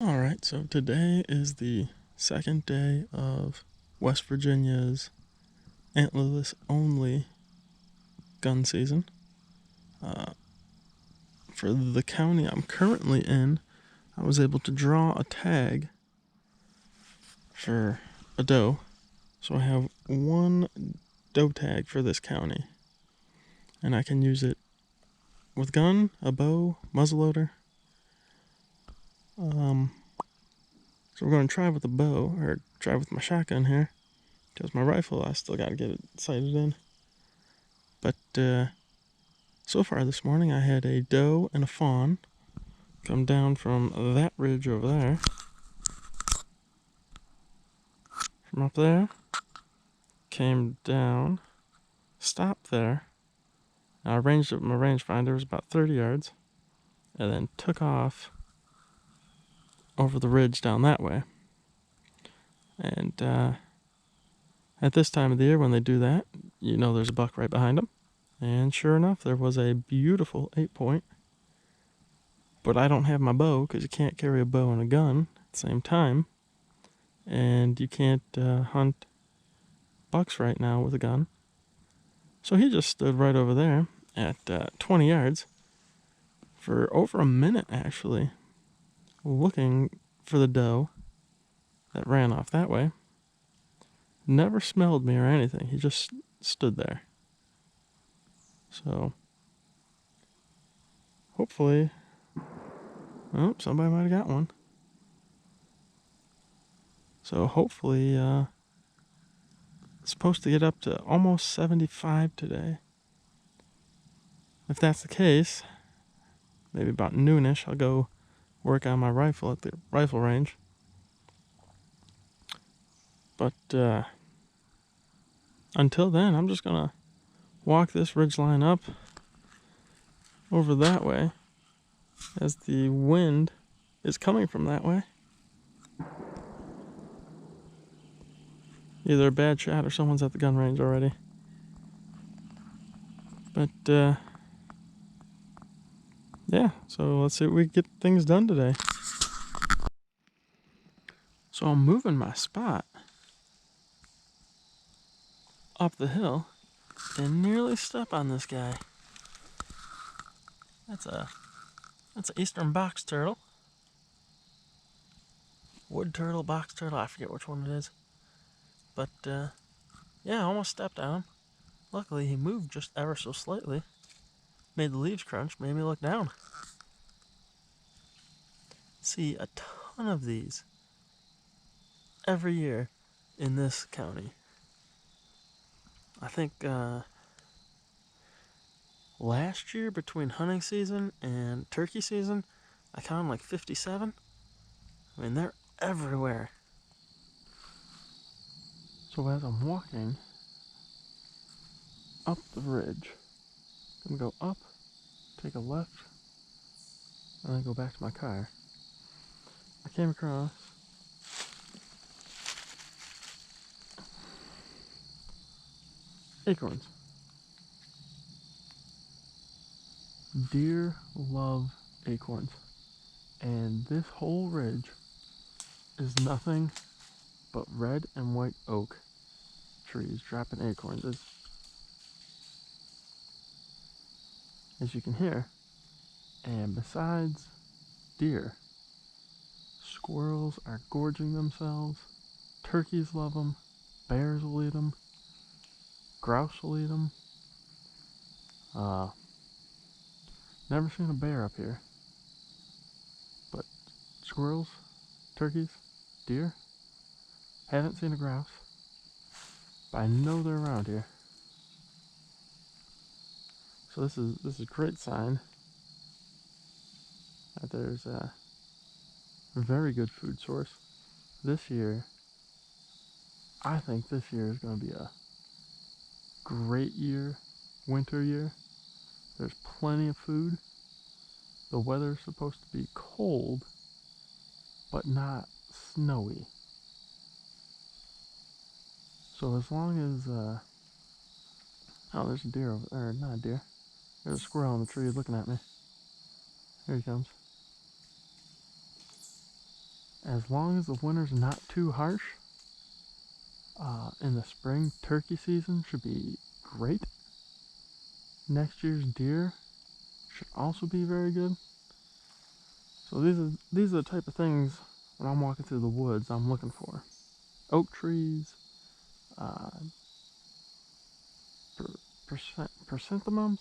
Alright, so today is the second day of West Virginia's antlerless only gun season. For the county I'm currently in, I was able to draw a tag for a doe. So I have one doe tag for this county. And I can use it with gun, a bow, muzzleloader. So we're going to try with the bow, or try with my shotgun here. Because my rifle, I still got to get it sighted in. But so far this morning, I had a doe and a fawn come down from that ridge over there. From up there, came down, stopped there. I ranged it with my rangefinder, it was about 30 yards, and then took off over the ridge down that way. And at this time of the year, when they do that, you know there's a buck right behind them. And sure enough, there was a beautiful 8-point. But I don't have my bow, because you can't carry a bow and a gun at the same time. And you can't hunt bucks right now with a gun. So he just stood right over there at 20 yards for over a minute, actually, looking for the doe that ran off that way. Never smelled me or anything. He just stood there. So hopefully, oh, somebody might have got one. So hopefully, it's supposed to get up to almost 75 today. If that's the case, maybe about noonish, I'll go work on my rifle at the rifle range. But until then, I'm just gonna walk this ridgeline up over that way as the wind is coming from that way. Either a bad shot or someone's at the gun range already. But yeah, so let's see if we get things done today. So I'm moving my spot up the hill and nearly step on this guy. That's an eastern box turtle. Wood turtle, box turtle, I forget which one it is. But yeah, I almost stepped on him. Luckily he moved just ever so slightly. Made the leaves crunch, made me look down. See a ton of these every year in this county. I think last year, between hunting season and turkey season, I counted like 57. I mean, they're everywhere. So as I'm walking up the ridge, I'm gonna go up, take a left, and then go back to my car. I came across acorns. Deer love acorns. And this whole ridge is nothing but red and white oak trees dropping acorns. As you can hear. And besides deer, squirrels are gorging themselves, turkeys love them, bears will eat them, grouse will eat them. Never seen a bear up here, but squirrels, turkeys, deer, haven't seen a grouse, but I know they're around here. So this is a great sign that there's a very good food source. This year, I think this year is going to be a great year, winter year. There's plenty of food. The weather's supposed to be cold, but not snowy. So as long as, oh, there's a deer over there, not a deer. There's a squirrel in the tree looking at me. Here he comes. as long as the winter's not too harsh, in the spring, turkey season should be great. Next year's deer should also be very good. So these are the type of things when I'm walking through the woods I'm looking for. Oak trees, uh, chrysanthemums,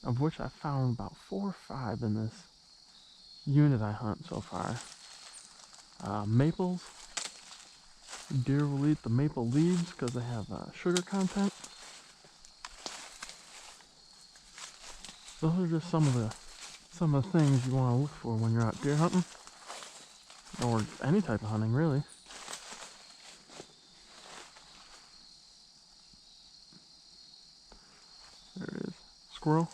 of which I found about 4 or 5 in this unit I hunt so far. Maples. Deer will eat the maple leaves because they have sugar content. Those are just some of the things you want to look for when you're out deer hunting, or any type of hunting really. There it is. Squirrel.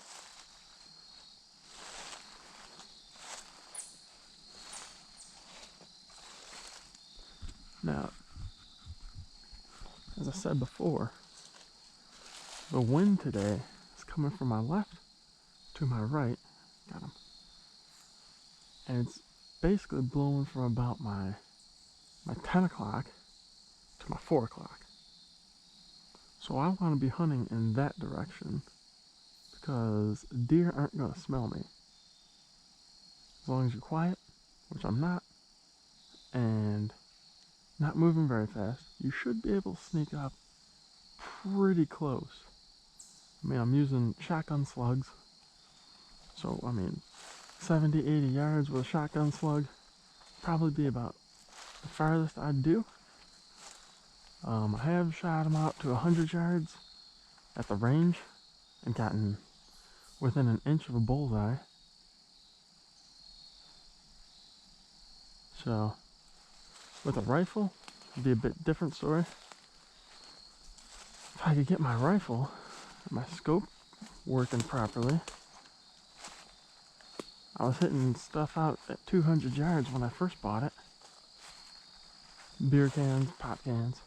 Now, as I said before, the wind today is coming from my left to my right. Got him. And it's basically blowing from about my 10 o'clock to my 4 o'clock. So I want to be hunting in that direction because deer aren't going to smell me. As long as you're quiet, which I'm not, and not moving very fast, you should be able to sneak up pretty close. I mean, I'm using shotgun slugs, so 70, 80 yards with a shotgun slug probably be about the farthest I'd do. I have shot them out to 100 yards at the range and gotten within an inch of a bullseye. So with a rifle, it'd be a bit different story. If I could get my rifle, my scope working properly, I was hitting stuff out at 200 yards when I first bought it. Beer cans, pop cans.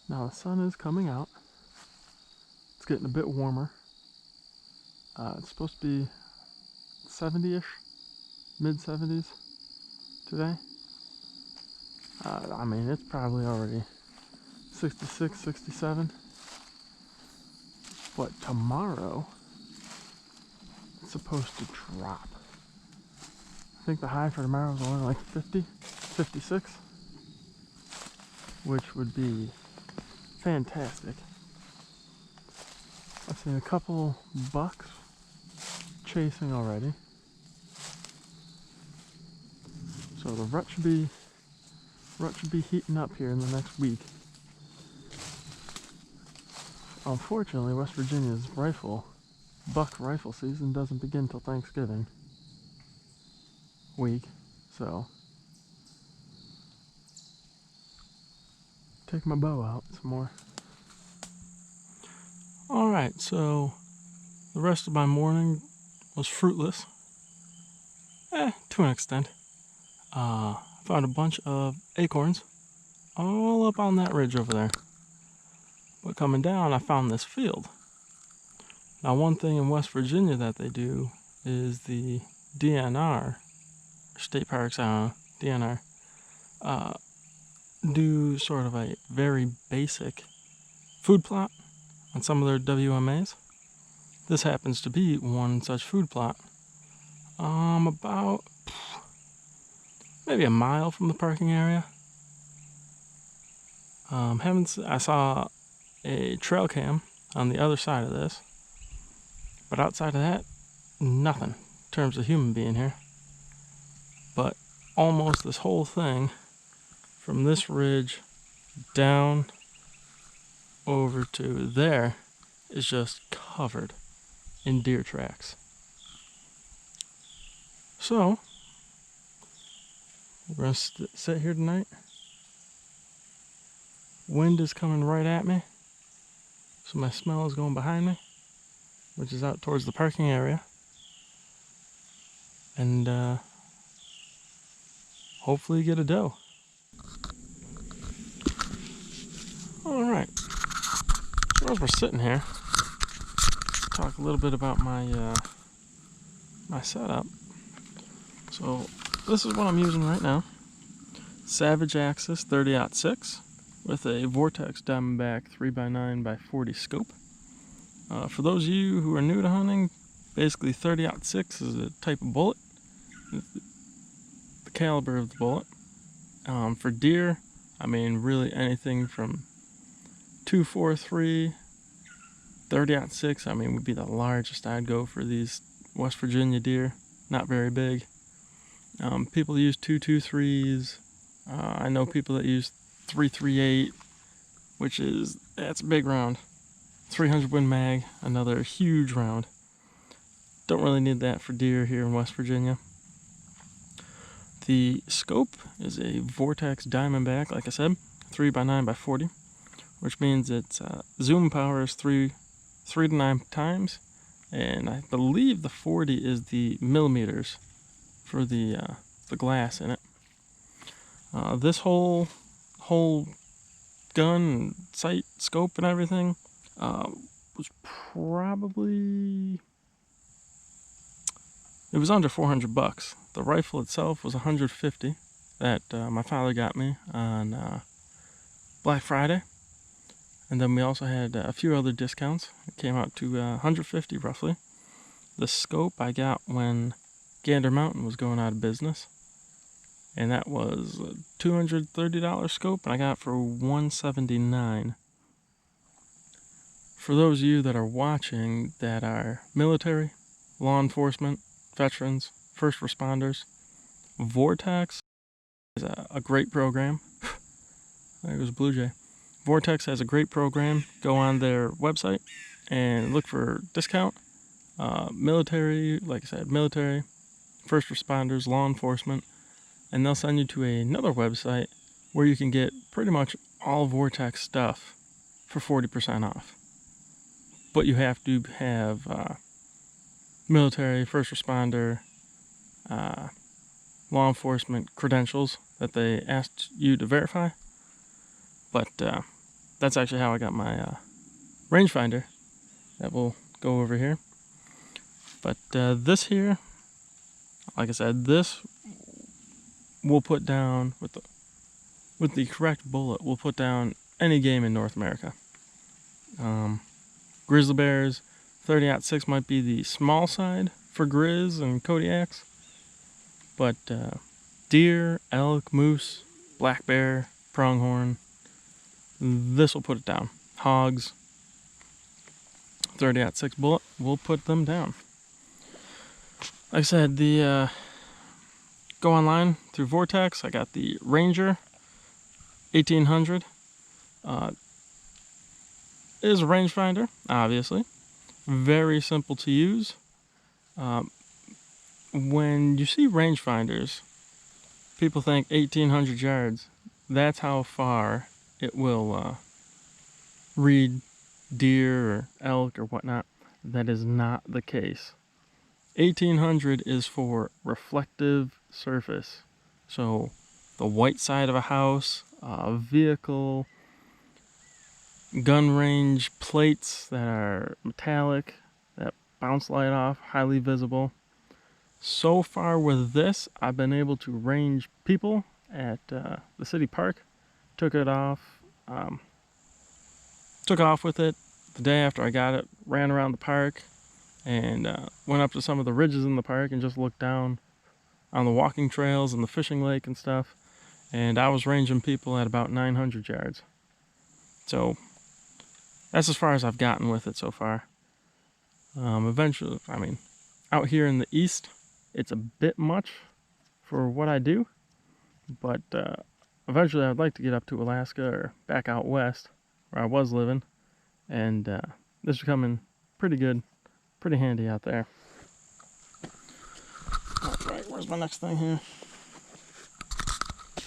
Now the sun is coming out. It's getting a bit warmer. It's supposed to be 70-ish, mid-70s today. It's probably already 66, 67. But tomorrow, it's supposed to drop. I think the high for tomorrow is only like 50, 56, which would be fantastic. I've seen a couple bucks chasing already. So the rut should be heating up here in the next week. Unfortunately, West Virginia's buck rifle season doesn't begin till Thanksgiving week, so take my bow out some more. Alright, so the rest of my morning was fruitless. To an extent. Found a bunch of acorns all up on that ridge over there. But coming down, I found this field. Now, one thing in West Virginia that they do is the DNR, state parks, DNR, do sort of a very basic food plot on some of their WMAs. This happens to be one such food plot. About maybe a mile from the parking area. I saw a trail cam on the other side of this, but outside of that, nothing in terms of human being here. But almost this whole thing, from this ridge down over to there, is just covered in deer tracks. So we're gonna sit here tonight. Wind is coming right at me, so my smell is going behind me. which is out towards the parking area. And hopefully get a doe. Alright, so as we're sitting here, talk a little bit about my my setup. So this is what I'm using right now. Savage Axis 30-06 with a Vortex Diamondback 3x9x40 scope. For those of you who are new to hunting, basically 30-06 is a type of bullet, the caliber of the bullet. For deer, I mean really anything from 243, 30-06, I mean would be the largest I'd go for these West Virginia deer, not very big. People use 223s. I know people that use 338, which is, that's a big round. 300 Win Mag, another huge round. Don't really need that for deer here in West Virginia. The scope is a Vortex Diamondback, like I said, 3x9x40, which means its zoom power is 3 to 9 times, and I believe the 40 is the millimeters for the glass in it. This whole gun, sight, scope, and everything was probably, it was under $400. The rifle itself was $150 that my father got me on Black Friday, and then we also had a few other discounts. It came out to $150 roughly. The scope I got when Gander Mountain was going out of business, and that was a $230 scope, and I got it for $179. For those of you that are watching that are military, law enforcement, veterans, first responders, Vortex is a great program. There goes Blue Jay. Vortex has a great program. Go on their website and look for discount. Military, like I said, military, first responders, law enforcement, and they'll send you to another website where you can get pretty much all Vortex stuff for 40% off. But you have to have military, first responder, law enforcement credentials that they asked you to verify. But that's actually how I got my rangefinder that will go over here. But this here, like I said, this will put down, with the correct bullet, will put down any game in North America. Grizzly bears, 30-06 might be the small side for grizz and Kodiaks, but deer, elk, moose, black bear, pronghorn, this will put it down. Hogs, 30-06 bullet will put them down. Like I said, the go online through Vortex. I got the Ranger 1800. It is a rangefinder, obviously. Very simple to use. When you see rangefinders, people think 1800 yards. That's how far it will read deer or elk or whatnot. That is not the case. 1800 is for reflective surface. So the white side of a house, a vehicle, gun range plates that are metallic, that bounce light off, highly visible. So far with this, I've been able to range people at the city park. Took off with it the day after I got it, ran around the park, and went up to some of the ridges in the park and just looked down on the walking trails and the fishing lake and stuff. And I was ranging people at about 900 yards. So that's as far as I've gotten with it so far. Eventually, I mean, out here in the east, it's a bit much for what I do, but eventually I'd like to get up to Alaska or back out west where I was living, and this is coming pretty good, pretty handy out there. All right, where's my next thing here?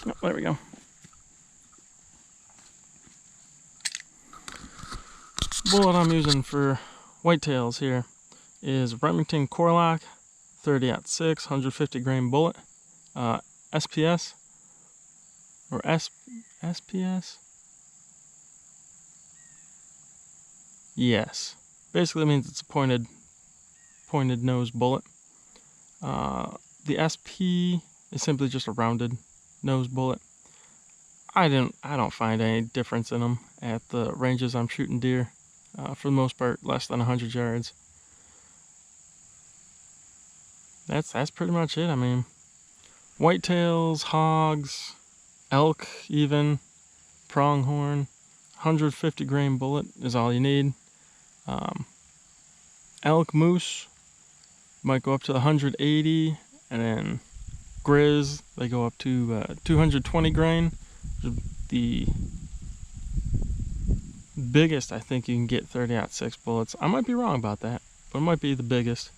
Oh, there we go. Bullet I'm using for whitetails here is Remington Corelock 30-06 150 grain bullet, SPS or SPS. Yes, basically means it's a pointed nose bullet. The SP is simply just a rounded nose bullet. I don't find any difference in them at the ranges I'm shooting deer. For the most part, less than 100 yards. That's pretty much it. I mean, whitetails, hogs, elk, even pronghorn, 150 grain bullet is all you need. Elk, moose might go up to 180, and then grizz, they go up to 220 grain. The biggest I think you can get 30-06 bullets. I might be wrong about that, but it might be the biggest.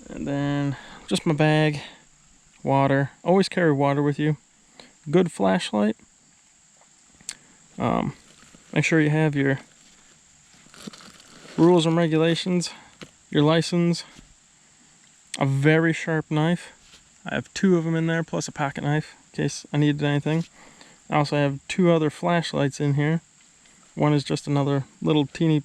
And then just my bag, water. Always carry water with you. Good flashlight. Make sure you have your rules and regulations, your license, a very sharp knife. I have 2 of them in there, plus a pocket knife in case I needed anything. I also have 2 other flashlights in here. One is just another little teeny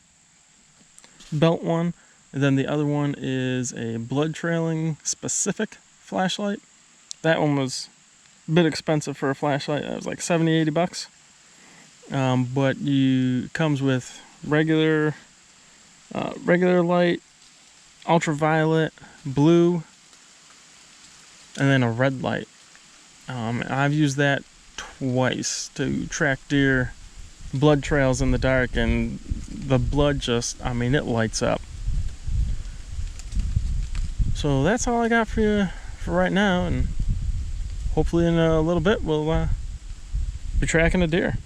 belt one, and then the other one is a blood trailing specific flashlight. That one was a bit expensive for a flashlight. It was like 70-80 bucks. But it comes with regular light, ultraviolet, blue, and then a red light. I've used that twice to track deer blood trails in the dark, and the blood just, I mean, it lights up. So that's all I got for you for right now, and hopefully in a little bit we'll be tracking a deer.